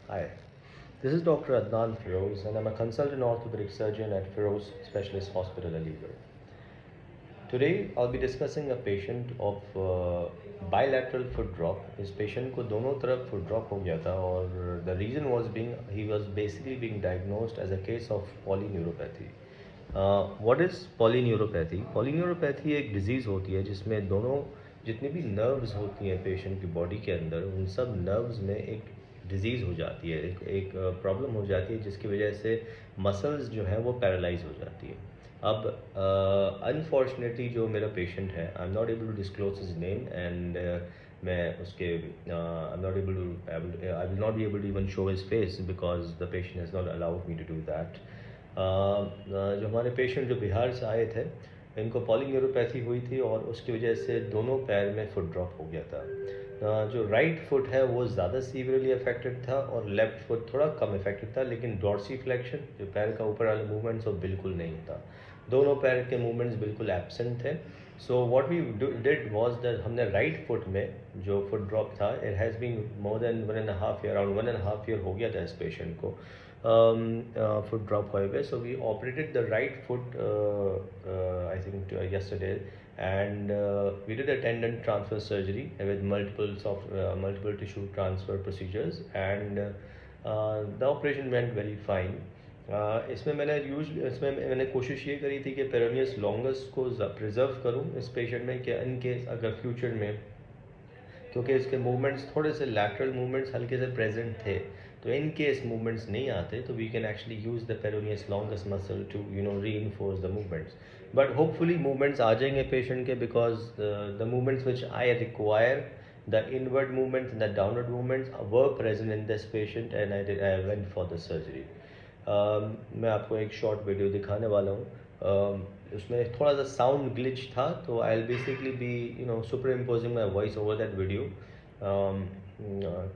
Hi, this is Dr. Adnan Feroz, and I'm a consultant orthopedic surgeon at Feroz Specialist Hospital, Aligarh. Today, I'll be discussing a patient of bilateral foot drop. इस patient को दोनों तरफ foot drop हो गया था और the reason was he was basically being diagnosed as a case of polyneuropathy. What is polyneuropathy? Polyneuropathy एक disease होती है जिसमें दोनों जितनी भी nerves होती हैं patient की body के अंदर उन सब nerves में एक डिज़ीज़ हो जाती है, एक प्रॉब्लम हो जाती है जिसकी वजह से मसल्स जो है वो पैरालाइज हो जाती है। अब अनफॉर्चुनेटली जो मेरा पेशेंट है, I am not able to disclose his name and मैं उसके I am not able to I will not be able to even show his face because the patient has not allowed me to do that. जो हमारे patient जो बिहार से आए थे, इनको polyneuropathy हुई थी और उसकी वजह से दोनों पैर में फुट ड्रॉप हो गया था। जो राइट फुट है वो ज़्यादा सीवियरली अफेक्टेड था और लेफ़्ट फुट थोड़ा कम अफेक्टेड था, लेकिन डॉर्सी फ्लेक्शन जो पैर का ऊपर वाला मूवमेंट्स वो बिल्कुल नहीं था। दोनों पैर के मूवमेंट्स बिल्कुल एब्सेंट थे। So what we did was that हमने राइट फुट में जो फुट ड्रॉप था, it has been more than 1.5 year, around 1.5 year हो गया था इस पेशेंट को foot drop however. So we operated the right foot I think yesterday, and we did a tendon transfer surgery with multiple tissue transfer procedures, and the operation went very fine. इसमें मैंने कोशिश ये करी थी कि peroneus longus को preserve करूं इस पेशेंट में, कि इन केस अगर फ्यूचर में, क्योंकि इसके मूवमेंट्स थोड़े से लैटरल मूवमेंट्स हल्के से प्रेजेंट थे, तो इन केस मूवमेंट्स नहीं आते तो we can actually use the peroneus longus muscle to reinforce the movements. But hopefully movements आ जाएंगे पेशेंट के, because the movements which I require, the inward movements and the downward movements were present in this patient and I went for the surgery. मैं आपको एक short video दिखाने वाला हूँ। उसमें थोड़ा सा साउंड ग्लिच था, तो I will basically be super imposing my voice over that video,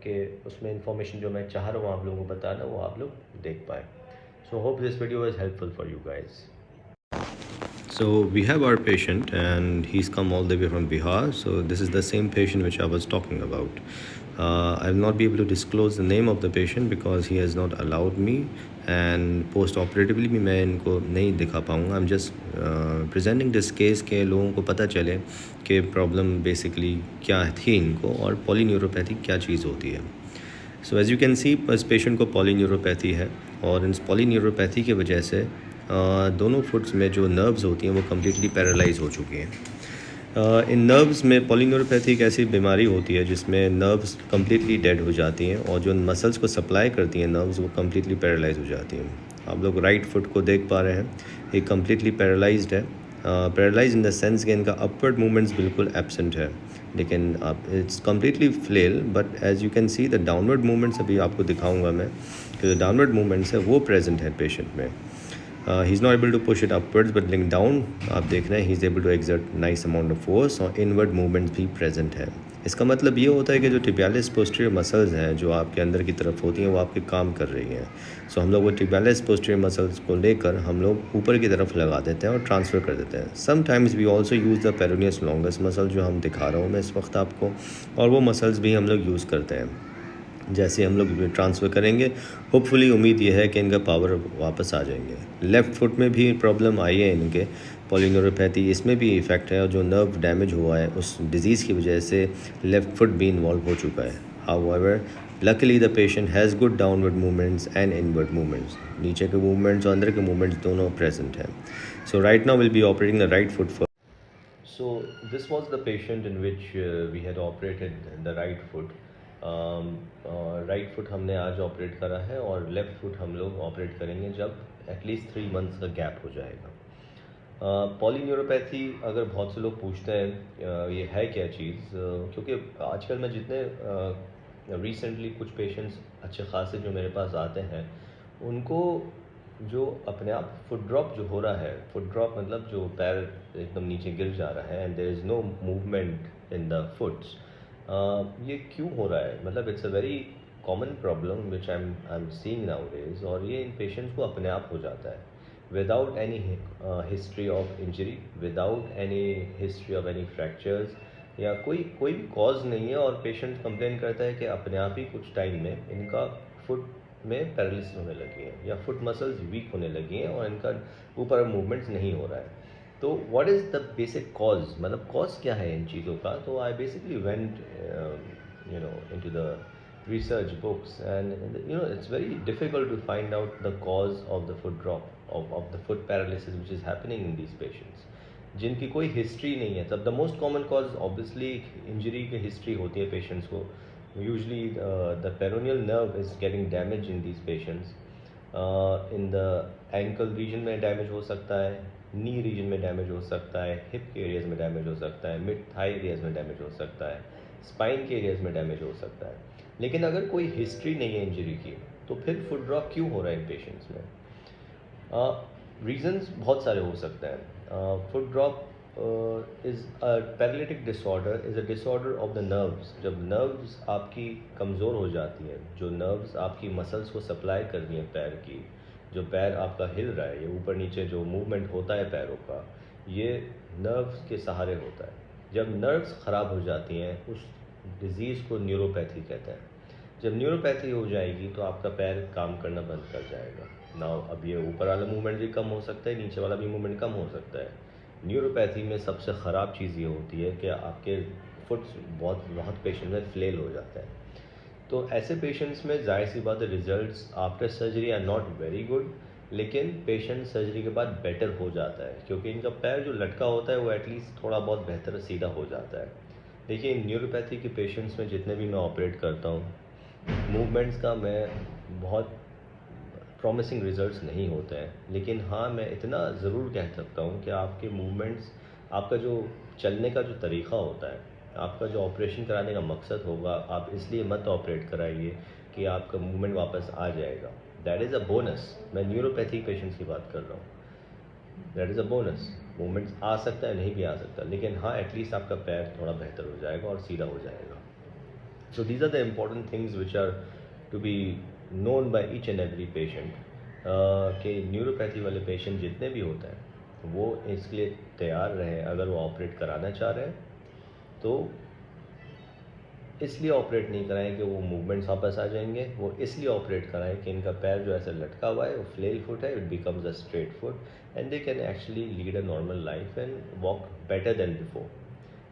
कि उसमें इंफॉर्मेशन जो मैं चाह रहा हूँ आप लोगों को बताना वो आप लोग देख पाएँ। So hope this video is helpful for you guys. So we have our patient and he's come all the way from Bihar. So this is the same patient which I was talking about. I will not be able to disclose the name of the patient because he has not allowed me, and post operatively भी मैं इनको नहीं दिखा पाऊँगा. I'm just presenting this case के लोगों को पता चले कि प्रॉब्लम बेसिकली क्या थी इनको और पॉलीन्यूरोपैथी क्या चीज़ होती है. So as you can see इस पेशेंट को पॉलीन्यूरोपैथी है और इस पॉलीन्यूरोपैथी की वजह से दोनों फुट्स में जो नर्व्स होती हैं वो कम्प्लीटली पैरालाइज हो चुकी हैं. इन नर्व्स में पॉलीन्यूरोपैथी एक ऐसी बीमारी होती है जिसमें नर्व्स कम्प्लीटली डेड हो जाती हैं और जो मसल्स को सप्लाई करती हैं नर्व्स वो कम्प्लीटली पैरालाइज हो जाती हैं. आप लोग राइट फुट को देख पा रहे हैं, ये कम्प्लीटली पैरालाइज्ड है. पैरालाइज इन द सेंस कि इनका अपवर्ड मूवमेंट्स बिल्कुल एब्सेंट है, लेकिन आप it's completely flail, but as you can see the downward movements अभी आपको दिखाऊंगा मैं कि जो डाउनवर्ड मूवमेंट्स है वो प्रेजेंट है पेशेंट में. He is not able to push it upwards but link down आप देख रहे हैं he is able to exert nice amount of force और इनवर्ड मूवमेंट्स भी प्रेजेंट है. इसका मतलब ये होता है कि जो टिबियालिस पोस्टीरियर मसल्स हैं जो आपके अंदर की तरफ होती हैं वो आपके काम कर रही हैं. सो हम लोग वो टिबियालिस पोस्टीरियर मसल्स को लेकर हम लोग ऊपर की तरफ लगा देते हैं और ट्रांसफ़र कर देते हैं. Sometimes we also use the peroneus longus muscle जो हम दिखा रहा हूँ मैं इस वक्त आपको, और वो मसल्स भी हम लोग यूज़ करते हैं. जैसे हम लोग ट्रांसफ़र करेंगे होपफुली उम्मीद ये है कि इनका पावर वापस आ जाएंगे. लेफ़्ट फुट में भी प्रॉब्लम आई है इनके पॉलीन्यूरोपैथी, इसमें भी इफ़ेक्ट है और जो नर्व डैमेज हुआ है उस डिज़ीज़ की वजह से लेफ़्ट फुट भी इन्वॉल्व हो चुका है. However luckily the patient has good downward movements and inward movements, नीचे के मूवमेंट्स और अंदर के मूवमेंट्स दोनों प्रेजेंट हैं. So right now will be operating the right foot for. So this was the patient in which we had operated the right foot. Right foot हमने आज operate करा है और लेफ़्ट फुट हम लोग ऑपरेट करेंगे जब एटलीस्ट 3 मंथ्स का गैप हो जाएगा. पॉलीन्यूरोपैथी अगर बहुत से लोग पूछते हैं ये है क्या चीज़, क्योंकि आजकल मैं जितने रिसेंटली कुछ पेशेंट्स अच्छे खासे जो मेरे पास आते हैं उनको जो अपने आप फुट ड्रॉप जो हो रहा है, फुट ड्रॉप मतलब जो पैर एकदम नीचे गिर जा रहा है and there is no movement in the foots, ये क्यों हो रहा है. मतलब it's a very common problem which I am seeing nowadays, और ये इन पेशेंट्स को अपने आप हो जाता है without any history of injury, without any history of any fractures, या कोई भी कॉज नहीं है और पेशेंट कंप्लेन करता है कि अपने आप ही कुछ टाइम में इनका फुट में पैरालिसिस होने लगी है या फुट मसल्स वीक होने लगी हैं और इनका ऊपर मूवमेंट्स नहीं हो रहा है। तो what is the basic cause, मतलब कॉज क्या है इन चीज़ों का? तो I basically went into the research books, and it's very difficult to find out the cause of the foot drop, of the foot paralysis which is happening in these patients जिनकी कोई history नहीं है। तब the most common cause obviously injury की history होती है patients को। Usually the peroneal nerve is getting damage in these patients. In the ankle region में डैमेज हो सकता है, नी रीजन में डैमेज हो सकता है, हिप के एरियाज में डैमेज हो सकता है, मिड थाई एरियाज में डैमेज हो सकता है, स्पाइन के एरियाज में डैमेज हो सकता है। लेकिन अगर कोई हिस्ट्री नहीं है इंजरी की, तो फिर फुट ड्रॉप क्यों हो रहा है इन पेशेंट्स में? रीजंस बहुत सारे हो सकते हैं। Foot drop is a paralytic disorder, is a disorder of the nerves. जब नर्व्स आपकी कमज़ोर हो जाती हैं, जो नर्व्स आपकी मसल्स को सप्लाई कर रही हैं पैर की, जो पैर आपका हिल रहा है, ये ऊपर नीचे जो मूवमेंट होता है पैरों का, ये नर्व्स के सहारे होता है। जब नर्व्स ख़राब हो जाती हैं, उस डिज़ीज़ को न्यूरोपैथी कहते हैं। जब न्यूरोपैथी हो जाएगी तो आपका पैर काम करना बंद कर जाएगा ना। अब ये ऊपर वाला मूवमेंट भी कम हो सकता है, नीचे वाला भी मूवमेंट कम हो सकता है। न्यूरोपैथी में सबसे ख़राब चीज़ ये होती है कि आपके फुट बहुत बहुत पेशेंट में फ्लेल हो जाता है। तो ऐसे पेशेंट्स में जाहिर सी बात है results after surgery are not very good, लेकिन पेशेंट सर्जरी के बाद बेटर हो जाता है क्योंकि इनका पैर जो लटका होता है वो एटलीस्ट थोड़ा बहुत बेहतर सीधा हो जाता है। देखिए, न्यूरोपैथी के पेशेंट्स में जितने भी मैं ऑपरेट करता हूँ, मूवमेंट्स का मैं बहुत प्रॉमिसिंग रिजल्ट्स नहीं होते हैं, लेकिन हाँ मैं इतना ज़रूर कह सकता हूँ कि आपके मूवमेंट्स, आपका जो चलने का जो तरीक़ा होता है, आपका जो ऑपरेशन कराने का मकसद होगा, आप इसलिए मत ऑपरेट कराइए कि आपका मूवमेंट वापस आ जाएगा। That is a bonus. मैं न्यूरोपैथी पेशेंट्स की बात कर रहा हूँ। That is a bonus. Movements आ सकता है, नहीं भी आ सकता, लेकिन हाँ एटलीस्ट आपका पैर थोड़ा बेहतर हो जाएगा और सीधा हो जाएगा। So these are the important things which are to be known by each and every patient कि न्यूरोपैथी वाले पेशेंट जितने भी होते हैं वो इसके लिए तैयार रहें। अगर वो ऑपरेट कराना चाह रहे हैं तो इसलिए ऑपरेट नहीं कराएं कि वो मूवमेंट्स वापस आ जाएंगे, वो इसलिए ऑपरेट कराएं कि इनका पैर जो ऐसे लटका हुआ है वो फ्लेल फुट है, it becomes a straight foot and they can actually lead a normal life and walk better than before.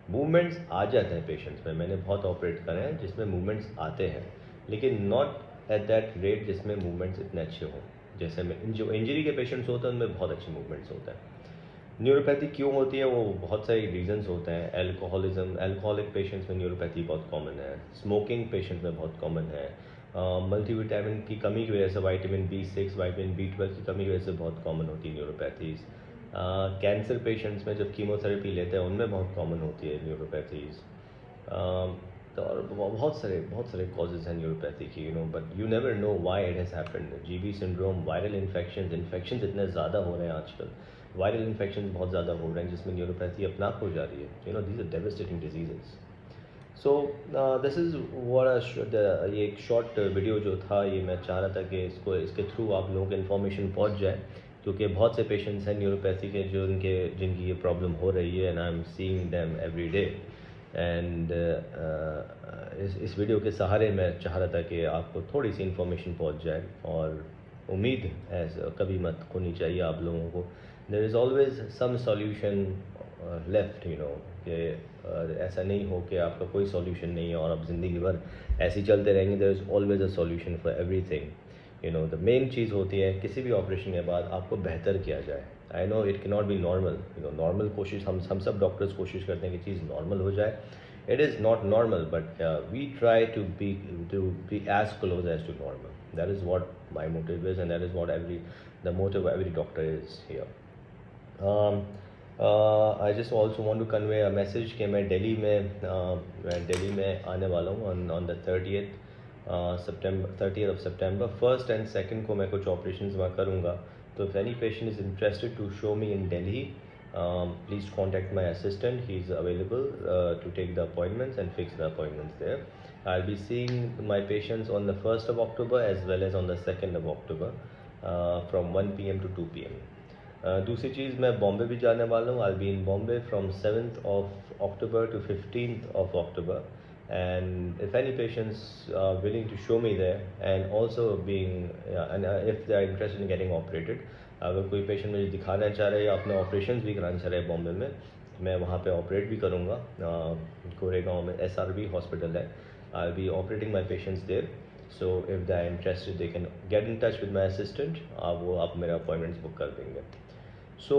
Movements आ जाते हैं पेशेंट्स में, मैंने बहुत ऑपरेट करे हैं जिसमें मूवमेंट्स आते हैं, लेकिन नॉट एट दैट रेट जिसमें मूवमेंट्स इतने अच्छे हों। जैसे में जो इंजरी के पेशेंट्स होते हैं उनमें बहुत अच्छे मूवमेंट्स होते हैं। न्यूरोपैथी क्यों होती है, वो बहुत सारे रीजंस होते हैं। एल्कोहलिज्म, एल्कोहलिक पेशेंट्स में न्यूरोपैथी बहुत कॉमन है। स्मोकिंग पेशेंट्स में बहुत कॉमन है। मल्टीविटामिन की कमी की वजह से, विटामिन B6, विटामिन B12 की कमी की वजह से बहुत कॉमन होती है न्यूरोपैथीज़। कैंसर पेशेंट्स में जब कीमोथेरेपी लेते हैं उनमें बहुत कॉमन होती है न्यूरोपैथीज़। तो और बहुत सारे कॉजेज़ हैं न्यूरोपैथी की, but you never know why it has happened. GB syndrome, viral infections इतने ज़्यादा हो रहे हैं आजकल, वायरल इन्फेक्शंस बहुत ज़्यादा हो रहे हैं जिसमें न्यूरोपैथी अपना आप हो जा रही है। These are devastating diseases. So this is what ये एक शॉर्ट वीडियो जो था, ये मैं चाह रहा था कि इसके थ्रू आप लोगों को इन्फॉर्मेशन पहुंच जाए, क्योंकि बहुत से पेशेंट्स हैं न्यूरोपैथी के जिनकी ये प्रॉब्लम हो रही है and I am seeing them every day. And इस वीडियो के सहारे मैं चाह रहा था कि आपको थोड़ी सी इन्फॉर्मेशन पहुंच जाए, और उम्मीद कभी मत खोनी चाहिए आप लोगों को। There is always some solution left, कि ऐसा नहीं हो कि आपका कोई सॉल्यूशन नहीं है और आप ज़िंदगी भर ऐसे ही चलते रहेंगे। There is always a solution for everything. The main चीज़ होती है किसी भी ऑपरेशन के बाद आपको बेहतर किया जाए। I know it can not be normal, normal कोशिश हम सब डॉक्टर्स कोशिश करते हैं कि चीज़ नॉर्मल हो जाए। It is not normal, but we try to be as close as to normal. That is what my motive is, and that is what the motive of every doctor is here. I just also want to convey a message कि मैं दिल्ली में आने वाला हूँ on the 30th of September। 1st and 2nd को मैं कुछ operations वहाँ करूँगा। तो if any patient is interested to show me in Delhi, please contact my assistant. He is available to take the appointments and fix the appointments there. I'll be seeing my patients on the 1st of October as well as on the 2nd of October from 1 p.m. to 2 p.m. दूसरी चीज़, मैं बॉम्बे भी जाने वाला हूँ। I'll be in Bombay from 7th of October to 15th of October and if any patients are willing to show me there, and also being if they are interested in getting operated, अगर कोई patient मुझे दिखाना चाह रहे है या अपने operations भी कराना चाह रहे हैं बॉम्बे में, मैं वहाँ पे ऑपरेट भी करूँगा। कोरेगांव में SRB हॉस्पिटल है, I be operating my patients there. So if they are interested they can get in touch with my assistant, आप मेरे अपॉइंटमेंट्स बुक कर देंगे। So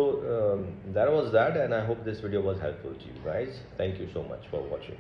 that was that, and I hope this video was helpful to you guys. Thank you so much for watching.